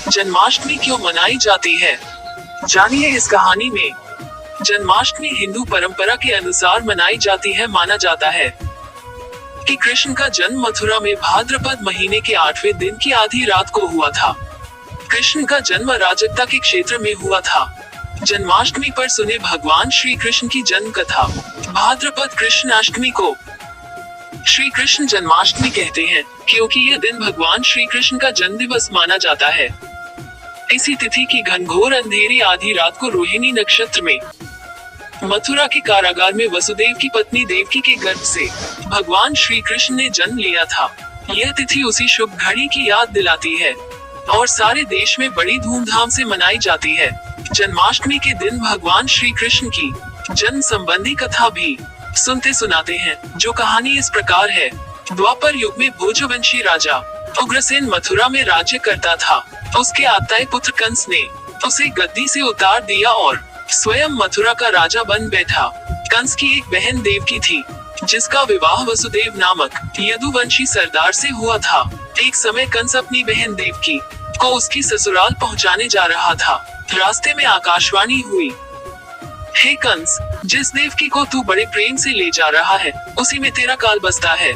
जन्माष्टमी क्यों मनाई जाती है, जानिए इस कहानी में। जन्माष्टमी हिंदू परंपरा के अनुसार मनाई जाती है। माना जाता है कि कृष्ण का जन्म मथुरा में भाद्रपद महीने के 8वें दिन की आधी रात को हुआ था। कृष्ण का जन्म अराजकता के क्षेत्र में हुआ था। जन्माष्टमी पर सुने भगवान श्री कृष्ण की जन्म कथा। भाद्रपद कृष्णाष्टमी को श्री कृष्ण जन्माष्टमी कहते हैं, क्योंकि यह दिन भगवान श्री कृष्ण का जन्म दिवस माना जाता है। इसी तिथि की घनघोर अंधेरी आधी रात को रोहिणी नक्षत्र में मथुरा के कारागार में वसुदेव की पत्नी देवकी के गर्भ से भगवान श्री कृष्ण ने जन्म लिया था। यह तिथि उसी शुभ घड़ी की याद दिलाती है और सारे देश में बड़ी धूमधाम से मनाई जाती है। जन्माष्टमी के दिन भगवान श्री कृष्ण की जन्म संबंधी कथा भी सुनते सुनाते हैं, जो कहानी इस प्रकार है। द्वापर युग में भोजवंशी राजा उग्रसेन मथुरा में राज्य करता था। उसके आताए पुत्र कंस ने उसे गद्दी से उतार दिया और स्वयं मथुरा का राजा बन बैठा। कंस की एक बहन देवकी थी, जिसका विवाह वसुदेव नामक यदुवंशी सरदार से हुआ था। एक समय कंस अपनी बहन देवकी को उसकी ससुराल पहुंचाने जा रहा था। रास्ते में आकाशवाणी हुई, हे कंस, जिस देवकी को तू बड़े प्रेम से ले जा रहा है, उसी में तेरा काल बसता है।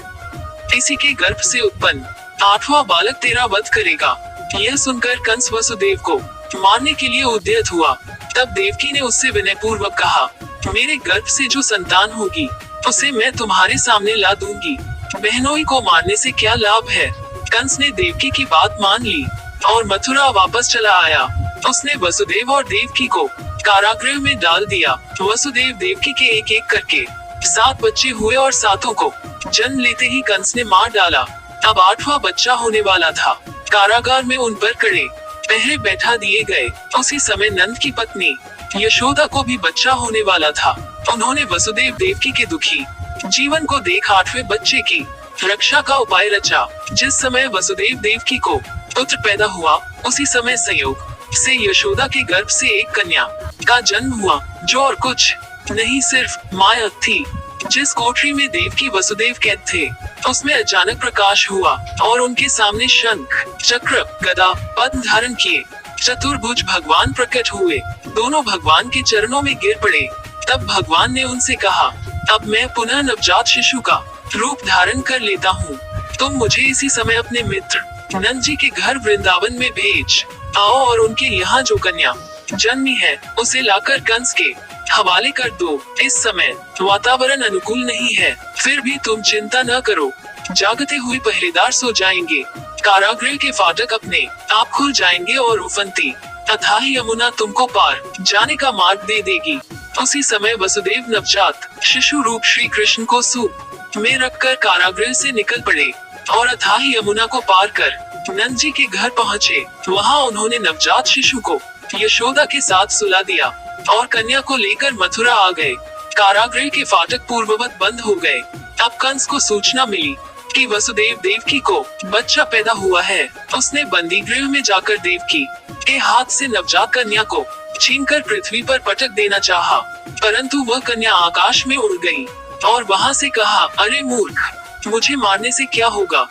इसी के गर्भ से उत्पन्न 8वां बालक तेरा वध करेगा। यह सुनकर कंस वसुदेव को मारने के लिए उद्यत हुआ। तब देवकी ने उससे विनय पूर्वक कहा, मेरे गर्भ से जो संतान होगी उसे मैं तुम्हारे सामने ला दूंगी। बहनोई को मारने से क्या लाभ है। कंस ने देवकी की बात मान ली और मथुरा वापस चला आया। उसने वसुदेव और देवकी को कारागृह में डाल दिया। वसुदेव देवकी के एक एक करके 7 बच्चे हुए और सातों को जन्म लेते ही कंस ने मार डाला। अब 8वां बच्चा होने वाला था। कारागार में उन पर कड़े पहरे बैठा दिए गए। उसी समय नंद की पत्नी यशोदा को भी बच्चा होने वाला था। उन्होंने वसुदेव देवकी के दुखी जीवन को देख 8वें बच्चे की रक्षा का उपाय रचा। जिस समय वसुदेव देवकी को पुत्र पैदा हुआ, उसी समय संयोग से यशोदा के गर्भ से एक कन्या का जन्म हुआ, जो और कुछ नहीं सिर्फ माया थी। जिस कोठरी में देवकी वसुदेव कैद थे, उसमें अचानक प्रकाश हुआ और उनके सामने शंख, चक्र, गदा, पद्म धारण किए चतुर्भुज भगवान प्रकट हुए। दोनों भगवान के चरणों में गिर पड़े। तब भगवान ने उनसे कहा, अब मैं पुनः नवजात शिशु का रूप धारण कर लेता हूँ। तुम मुझे इसी समय अपने मित्र नंद जी के घर वृंदावन में भेज आओ और उनके यहाँ जो कन्या जन्मी है, उसे लाकर कंस के हवाले कर दो। इस समय वातावरण अनुकूल नहीं है, फिर भी तुम चिंता न करो। जागते हुए पहरेदार सो जाएंगे। कारागृह के फाटक अपने आप खुल जाएंगे और उफनती अथाह यमुना तुमको पार जाने का मार्ग दे देगी। उसी समय वसुदेव नवजात शिशु रूप श्री कृष्ण को सूप में रखकर कारागृह से निकल पड़े और अथाह यमुना को पार कर नंद जी के घर पहुँचे। वहाँ उन्होंने नवजात शिशु को यशोदा के साथ सुला दिया और कन्या को लेकर मथुरा आ गए। कारागृह के फाटक पूर्ववत बंद हो गए। अब कंस को सूचना मिली कि वसुदेव देवकी को बच्चा पैदा हुआ है। उसने बंदी गृह में जाकर देवकी के हाथ से नवजात कन्या को छीनकर पृथ्वी पर पटक देना चाहा, परंतु वह कन्या आकाश में उड़ गई और वहाँ से कहा, अरे मूर्ख, मुझे मारने से क्या होगा।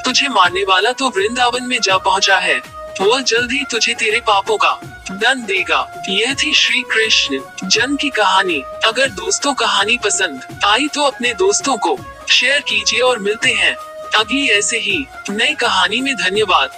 तुझे मारने वाला तो वृंदावन में जा पहुँचा है। वह जल्द ही तुझे तेरे पापों का दंड देगा। यह थी श्री कृष्ण जन्म की कहानी। अगर दोस्तों कहानी पसंद आई तो अपने दोस्तों को शेयर कीजिए और मिलते हैं अगली ऐसे ही नई कहानी में। धन्यवाद।